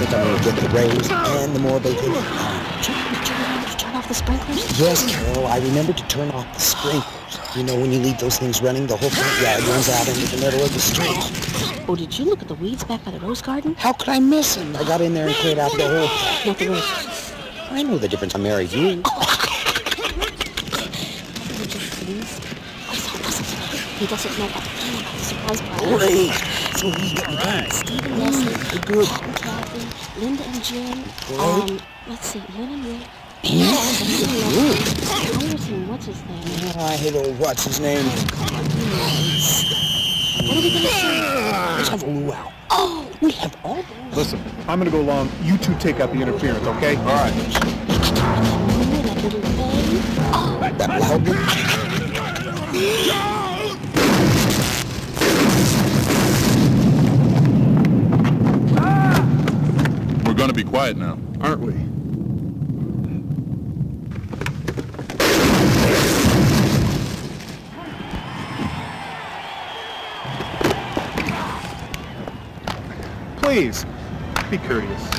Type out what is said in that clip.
think I'm gonna get the raise and the more vacation time. Did you remember to turn off the sprinklers? Yes, Carol, I remembered to turn off the sprinklers. You know, when you leave those things running, the whole front yard runs out into the middle of the street. Oh, did you look at the weeds back by the rose garden? How could I miss them? I got in there and cleared out the whole... Not the roses. I know the difference. I married you. He doesn't know about the plan about the surprise party. Great. So he's getting back. Steve and Leslie, Good. Pat and Kathy, Linda and Jim. Great. Let's see, Lynn and Rick. Good. What's his name? Oh, I hate old what's his name. What are we gonna say? Let's have a luau. Oh, We have all the... Listen, I'm gonna go along. You two take out the interference, okay? All right. remember that little thing? Oh, That loud one? We're gonna be quiet now, aren't we? Please, be courteous.